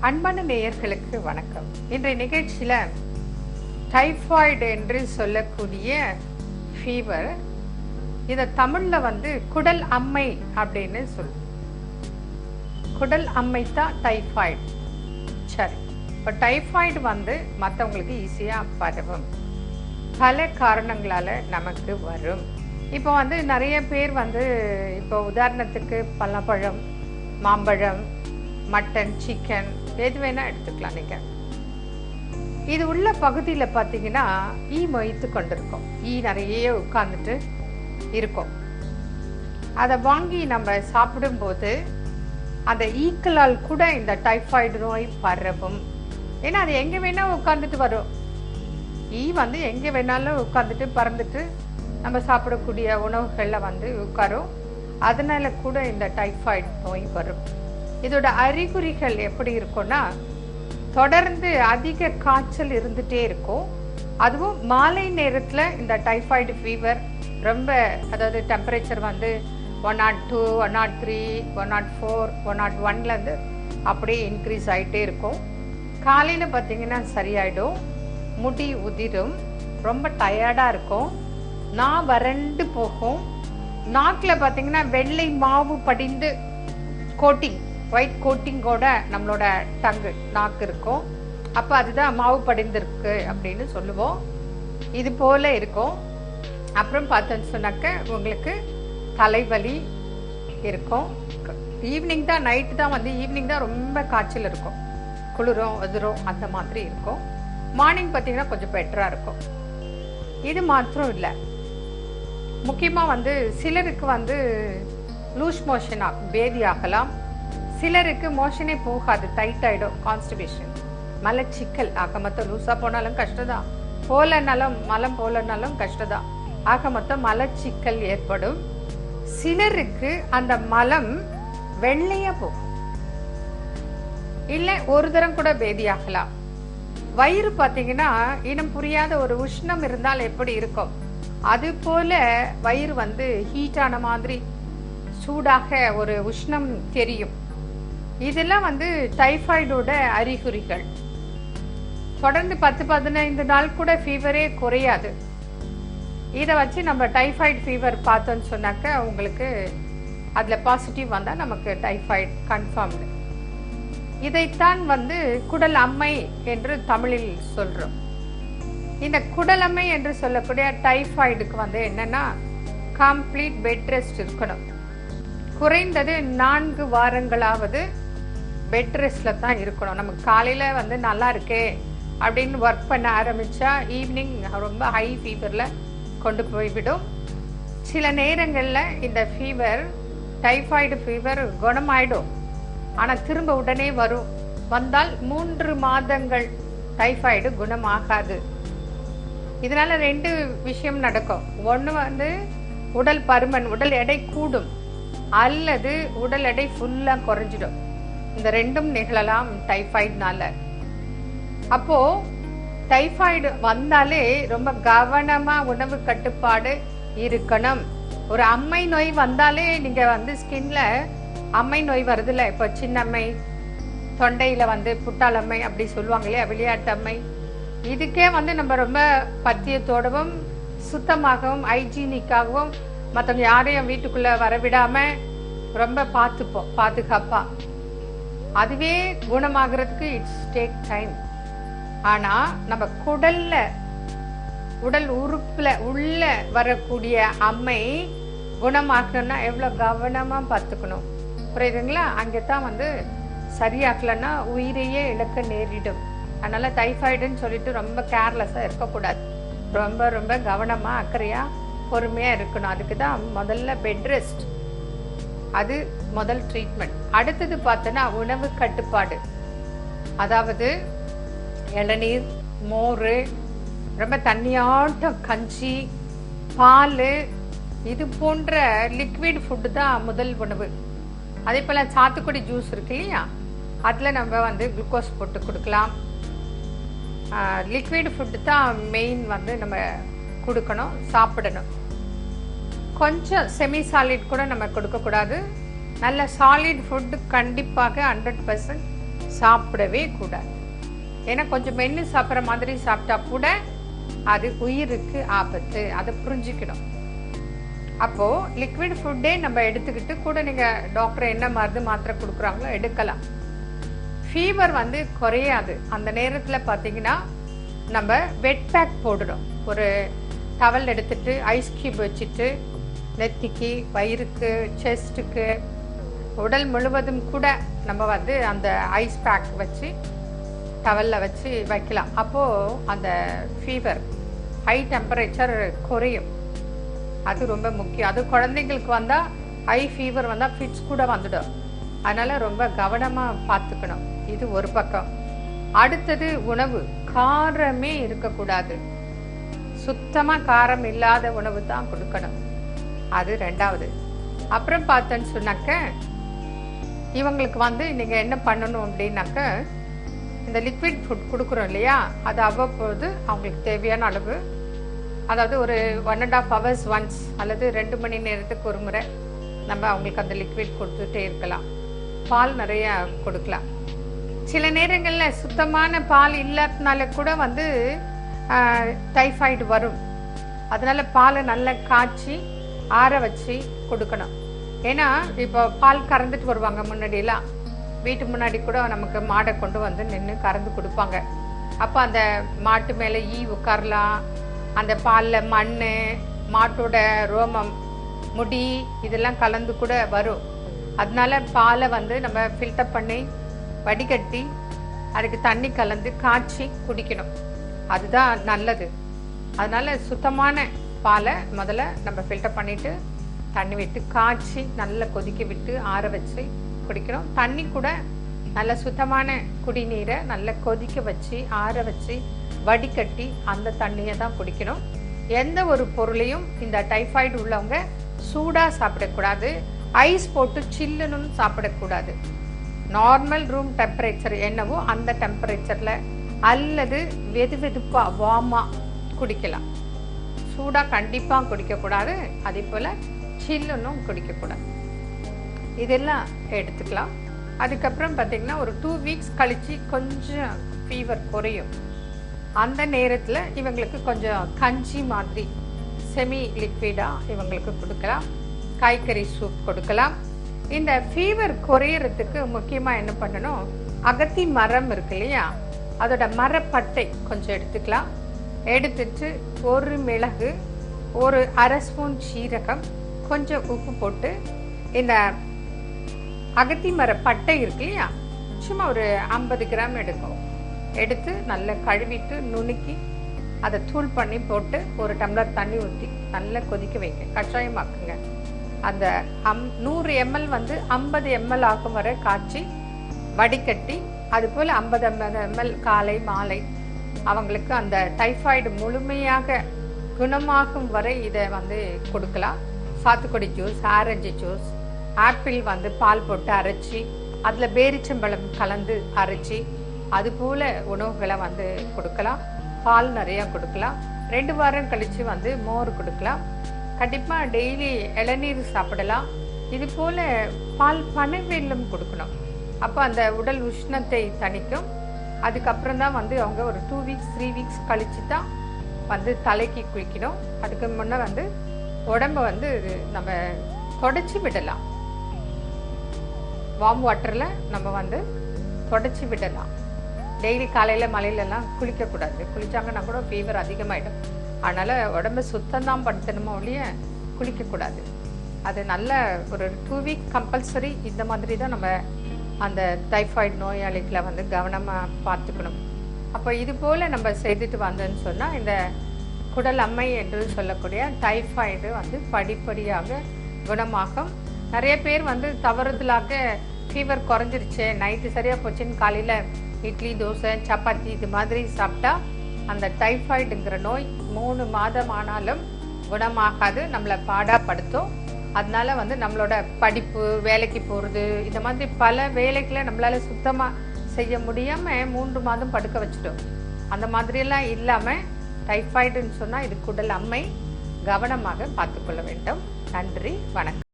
அன்பான நேயர்களுக்கு வணக்கம். இன்றைய நிகழ்ச்சியில டைபாய்டு என்று சொல்லக்கூடிய ஃபீவர், இத தமிழ்ல குடல் அம்மை அப்படின்னு சொல்லுவோம். குடல் அம்மை தான் டைபாய்டு. சரி, இப்போ டைபாய்டு மற்றவங்களுக்கு ஈஸியா பரவும். பல காரணங்களால நமக்கு வரும். இப்போ நிறைய பேர் இப்போ உதாரணத்துக்கு பழம், மாம்பழம், மட்டன், சிக்கன் எது வேணா எடுத்துக்கலாம். நீங்க இது உள்ள பகுதியில் பார்த்தீங்கன்னா ஈ மொய்த்து கொண்டிருக்கும். ஈ நிறைய உட்கார்ந்துட்டு இருக்கும். அதை வாங்கி நம்ம சாப்பிடும்போது அந்த ஈக்களால் கூட இந்த டைபாய்டு நோய் பரவும். ஏன்னா அது எங்கே வேணா உட்கார்ந்துட்டு வரும். ஈ எங்கே வேணாலும் உட்கார்ந்துட்டு பறந்துட்டு நம்ம சாப்பிடக்கூடிய உணவுகளில் உட்காரும். அதனால கூட இந்த டைபாய்டு நோய் வரும். இதோட அறிகுறிகள் எப்படி இருக்கும்னா, தொடர்ந்து அதிக காய்ச்சல் இருந்துட்டே இருக்கும். அதுவும் மாலை நேரத்தில் இந்த டைபாய்டு ஃபீவர் ரொம்ப, அதாவது டெம்பரேச்சர் 102, 103, 104, 101 அப்படியே இன்க்ரீஸ் ஆகிட்டே இருக்கும். காலையில் பார்த்தீங்கன்னா சரியாயிடும். முடி உதிரும், ரொம்ப டயர்டாக இருக்கும், நான் வறண்டு போகும். நாக்கில் பார்த்தீங்கன்னா வெள்ளை மாவு படிந்து கோட்டிங், ஒயிட் கோட்டிங்கோட நம்மளோட நாக்கு இருக்கும். அப்போ அதுதான் மாவு படிந்திருக்கு அப்படின்னு சொல்லுவோம். இது போல இருக்கும். அப்புறம் பார்த்தோன்னு சொன்னாக்க உங்களுக்கு தலைவலி இருக்கும். ஈவினிங் தான், நைட்டு தான் ஈவினிங் தான் ரொம்ப காய்ச்சல் இருக்கும், குளிரும் எதிரும் அந்த மாதிரி இருக்கும். மார்னிங் பார்த்தீங்கன்னா கொஞ்சம் பெட்டராக இருக்கும். இது மாத்திரம் இல்லை, முக்கியமாக சிலருக்கு லூஸ் மோஷன் ஆகும், பேதி ஆகலாம். சிலருக்கு மோஷனே போகாது, டைட் ஆகிடும், கான்ஸ்டிபேஷன், மலச்சிக்கல். ஆக மொத்தம் லூஸாக போனாலும் கஷ்டம்தான், மலம் போலனாலும் கஷ்டம்தான். ஆக மொத்தம் மலச்சிக்கல் ஏற்படும். சிலருக்கு அந்த மலம் வெள்ளையா போகும், இல்லை ஒரு தரம் கூட பேதி ஆகலாம். வயிறு பார்த்தீங்கன்னா இனம் புரியாத ஒரு உஷ்ணம் இருந்தால் எப்படி இருக்கும், அது போல வயிறு ஹீட்டான மாதிரி சூடாக ஒரு உஷ்ணம் தெரியும். இதெல்லாம் டைபாய்டோட அறிகுறிகள். தொடர்ந்து 10-15 நாள் கூட ஃபீவரே குறையாது. இதை வச்சு நம்ம டைபாய்டு ஃபீவர் பார்த்தோன்னு சொன்னாக்க உங்களுக்கு அதில் பாசிட்டிவ் வந்தால் நமக்கு டைபாய்டு கன்ஃபார்ம்டு. இதைத்தான் குடல் அம்மை என்று தமிழில் சொல்றோம். இந்த குடலம்மை என்று சொல்லக்கூடிய டைபாய்டுக்கு என்னன்னா, கம்ப்ளீட் பெட் ரெஸ்ட் இருக்கணும். குறைந்தது 4 வாரங்களாவது பெட் ரெஸ்ட்ல தான் இருக்கணும். நமக்கு காலையில நல்லா இருக்கே அப்படின்னு ஒர்க் பண்ண ஆரம்பிச்சா ஈவினிங் ரொம்ப ஹை ஃபீவர்ல கொண்டு போய்விடும். சில நேரங்கள்ல இந்த ஃபீவர், டைபாய்டு ஃபீவர் குணமாயிடும், ஆனா திரும்ப உடனே வரும். வந்தால் 3 மாதங்கள் டைபாய்டு குணமாகாது. இதனால 2 விஷயம் நடக்கும். ஒன்று உடல் பருமன், உடல் எடை கூடும், அல்லது உடல் எடை ஃபுல்லா குறைஞ்சிடும். இந்த 2ம் நிகழலாம் டைபாய்டுனால. அப்போ டைபாய்டு வந்தாலே ரொம்ப கவனமா உணவு கட்டுப்பாடு இருக்கணும். ஒரு அம்மை நோய் வந்தாலே நீங்க ஸ்கின்ல அம்மை நோய் வருதுல்ல, இப்போ சின்னம்மை, தொண்டையில புட்டாளம்மை அப்படி சொல்லுவாங்க இல்லையா, விளையாட்டு அம்மை. இதுக்கே நம்ம ரொம்ப பத்தியத்தோடவும் சுத்தமாகவும் ஹைஜீனிக்காகவும் மற்றவங்க யாரையும் வீட்டுக்குள்ள வரவிடாம ரொம்ப பார்த்துப்போம், பாதுகாப்பா. அதுவே குணமாகிறதுக்கு இட்ஸ் டேக் டைம். ஆனா நம்ம குடல்ல, உடல் உறுப்புல உள்ள வரக்கூடிய அம்மை குணமாக்கணும்னா எவ்வளவு கவனமா பார்த்துக்கணும், புரியுதுங்களா? அங்கதான் சரியாக்கலன்னா உயிரையே இழக்க நேரிடும். அதனால டைபாய்டுன்னு சொல்லிட்டு ரொம்ப கேர்லெஸ்ஸா இருக்கக்கூடாது. ரொம்ப ரொம்ப கவனமா அக்கறையா பொறுமையா இருக்கணும். அதுக்கு தான் முதல்ல பெட் ரெஸ்ட், அது முதல் ட்ரீட்மெண்ட். அடுத்தது பார்த்தோன்னா உணவு கட்டுப்பாடு. அதாவது இளநீர், மோர், ரொம்ப தண்ணியாட்டம் கஞ்சி, பால், இது போன்ற லிக்விட் ஃபுட்டு தான் முதல் உணவு. அதே போல சாத்துக்குடி ஜூஸ் இருக்கு இல்லையா, அதுல நம்ம குளுக்கோஸ் போட்டு கொடுக்கலாம். லிக்விட் ஃபுட்டு தான் மெயின் நம்ம கொடுக்கணும், சாப்பிடணும். கொஞ்சம் செமி சாலிட் கூட நம்ம கொடுக்கக்கூடாது. நல்ல சாலிட் ஃபுட்டு கண்டிப்பாக 100% சாப்பிடவே கூடாது. ஏன்னா கொஞ்சம் மென்று சாப்பிட்ற மாதிரி சாப்பிட்டா கூட அது உயிருக்கு ஆபத்து. அதை புரிஞ்சுக்கணும். அப்போது லிக்விட் ஃபுட்டே நம்ம எடுத்துக்கிட்டு கூட நீங்கள் டாக்டர் என்ன மருந்து மாத்திரை கொடுக்குறாங்களோ எடுக்கலாம். ஃபீவர் வந்து குறையாது. அந்த நேரத்தில் பார்த்தீங்கன்னா நம்ம வெட் பேக் போடணும். ஒரு டவல் எடுத்துட்டு ஐஸ் கியூப் வச்சுட்டு நெத்திக்கு, வயிறுக்கு, செஸ்ட்டுக்கு, உடல் முழுவதும் கூட நம்ம வந்து அந்த ஐஸ் பேக் வச்சு டவலில் வச்சு வைக்கலாம். அப்போது அந்த ஃபீவர், ஹை டெம்பரேச்சர் குறையும். அது ரொம்ப முக்கியம். அது குழந்தைங்களுக்கு வந்தால் ஹை ஃபீவர் வந்தால் ஃபிட்ஸ் கூட வந்துடும். அதனால் ரொம்ப கவனமாக பார்த்துக்கணும். இது ஒரு பக்கம். அடுத்தது உணவு. காரமே இருக்கக்கூடாது. சுத்தமாக காரம் இல்லாத உணவு தான் கொடுக்கணும். அது ரெண்டாவது. அப்புறம் பார்த்தேன்னு சொன்னாக்க இவங்களுக்கு வந்து நீங்கள் என்ன பண்ணணும் அப்படின்னாக்க இந்த லிக்விட் ஃபுட் கொடுக்குறோம் இல்லையா, அது அவ்வப்போது அவங்களுக்கு தேவையான அளவு, அதாவது ஒரு 1.5 hours ஒன்ஸ் அல்லது 2 மணி நேரத்துக்கு ஒரு முறை நம்ம அவங்களுக்கு அந்த லிக்விட் கொடுத்துட்டே இருக்கலாம். பால் நிறைய கொடுக்கலாம். சில நேரங்களில் சுத்தமான பால் இல்லாதனால கூட வந்து டைஃபாய்டு வரும். அதனால பாலை நல்லா காய்ச்சி ஆற வச்சு கொடுக்கணும். ஏன்னா இப்போ பால் கறந்துட்டு வருவாங்க. முன்னாடியெல்லாம் வீட்டு முன்னாடி கூட நமக்கு மாடை கொண்டு வந்து நின்று கறந்து கொடுப்பாங்க. அப்போ அந்த மாட்டு மேலே ஈ உட்காரலாம். அந்த பாலில் மண், மாட்டோட ரோமம், முடி இதெல்லாம் கலந்து கூட வரும். அதனால பாலை வந்து நம்ம ஃபில்டர் பண்ணி வடிகட்டி அதுக்கு தண்ணி கலந்து காய்ச்சி குடிக்கணும். அதுதான் நல்லது. அதனால சுத்தமான பாலை முதல்ல நம்ம ஃபில்டர் பண்ணிட்டு தண்ணி விட்டு காய்ச்சி நல்லா கொதிக்க விட்டு ஆற வச்சு குடிக்கணும். தண்ணி கூட நல்ல சுத்தமான குடிநீரை நல்லா கொதிக்க வச்சு ஆற வச்சு வடிகட்டி அந்த தண்ணியை தான் குடிக்கணும். எந்த ஒரு பொருளையும் இந்த டைஃபாய்டு உள்ளவங்க சூடாக சாப்பிடக்கூடாது. ஐஸ் போட்டு சில்லுன்னு சாப்பிடக்கூடாது. நார்மல் ரூம் டெம்பரேச்சர் என்னவோ அந்த டெம்பரேச்சரில் அல்லது வெது வெதுப்பாக வார்மாக குடிக்கலாம். சூடாக கண்டிப்பாக குடிக்கக்கூடாது. அதே போல் சில்லுன்னும் குடிக்கக்கூடாது. இதெல்லாம் எடுத்துக்கலாம். அதுக்கப்புறம் பார்த்திங்கன்னா ஒரு 2 weeks கழித்து கொஞ்சம் ஃபீவர் குறையும். அந்த நேரத்தில் இவங்களுக்கு கொஞ்சம் கஞ்சி மாதிரி செமி லிக்விடாக இவங்களுக்கு கொடுக்கலாம். காய்கறி சூப் கொடுக்கலாம். இந்த ஃபீவர் குறையிறதுக்கு முக்கியமாக என்ன பண்ணணும், அகத்தி மரம் இருக்கு இல்லையா, அதோட மரப்பட்டை கொஞ்சம் எடுத்துக்கலாம். எடுத்துட்டு ஒரு மிளகு, ஒரு அரை ஸ்பூன் சீரகம், கொஞ்சம் உப்பு போட்டு இந்த அகத்தி மர பட்டை இருக்கு இல்லையா, சும்மா ஒரு 50 கிராம் எடுக்கும். எடுத்து நல்லா கழுவிட்டு நுணுக்கி அதை தூள் பண்ணி போட்டு ஒரு டம்ளர் தண்ணி ஊற்றி நல்லா கொதிக்க வைங்க. கஷாயமாக்குங்க. அந்த 100 ml வந்து 50 ml ஆகும் வரை காய்ச்சி வடிகட்டி, அதுபோல் 50 ml காலை மாலை அவங்களுக்கு அந்த டைஃபாய்டு முழுமையாக குணமாகும் வரை இதை வந்து கொடுக்கலாம். சாத்துக்குடி ஜூஸ், ஆரஞ்சு ஜூஸ், ஆப்பிள் வந்து பால் போட்டு அரைச்சி அதில் பேரிச்சம்பழம் கலந்து அரைச்சி அதுபோல் உணவுகளை வந்து கொடுக்கலாம். பால் நிறையா கொடுக்கலாம். 2 வாரம் கழித்து வந்து மோர் கொடுக்கலாம். கண்டிப்பாக டெய்லி இளநீர் சாப்பிடலாம். இது போல் பால் பனவெல்லம் கொடுக்கணும். அப்போ அந்த உடல் உஷ்ணத்தை தணிக்கும். அதுக்கப்புறம் தான் வந்து அவங்க ஒரு 2 weeks 3 weeks கழித்து தான் வந்து தலைக்கு குளிக்கணும். அதுக்கு முன்னே வந்து உடம்பை வந்து நம்ம தொடச்சி விடலாம். வார்ம் வாட்டரில் நம்ம வந்து தொடச்சி விடலாம். டெய்லி காலையில் மலையிலலாம் குளிக்கக்கூடாது. குளித்தாங்கன்னா கூட ஃபீவர் அதிகமாகிடும். அதனால் உடம்பை சுத்தம்தான் படுத்தணுமோ ஒழிய குளிக்கக்கூடாது. அது நல்ல ஒரு 2 week கம்பல்சரி. இந்த மாதிரி தான் நம்ம அந்த டைஃபாய்டு நோயாளிகளை வந்து கவனமாக பார்த்துக்கணும். அப்போ இது போல் நம்ம செய்துட்டு வந்தோன்னு சொன்னால் இந்த குடல் அம்மை என்று சொல்லக்கூடிய டைஃபாய்டு வந்து படிப்படியாக குணமாகும். நிறைய பேர் வந்து தவறுதலாக ஃபீவர் குறைஞ்சிருச்சு, நைட்டு சரியாக போச்சுன்னு காலையில் இட்லி, தோசை, சப்பாத்தி இது மாதிரி சாப்பிட்டா அந்த டைஃபாய்டுங்கிற நோய் 3 மாதம் ஆனாலும் குணமாகாது, நம்மளை பாடாப்படுத்தும். அதனால வந்து நம்மளோட படிப்பு, வேலைக்கு போகிறது, இந்த மாதிரி பல வேலைகளை நம்மளால் சுத்தமாக செய்ய முடியாமல் 3 மாதம் படுக்க வச்சுட்டோம். அந்த மாதிரியெல்லாம் இல்லாமல் டைஃபாய்டுன்னு சொன்னால் இது குடல் அம்மை. கவனமாக பார்த்துக்கொள்ள வேண்டும். நன்றி, வணக்கம்.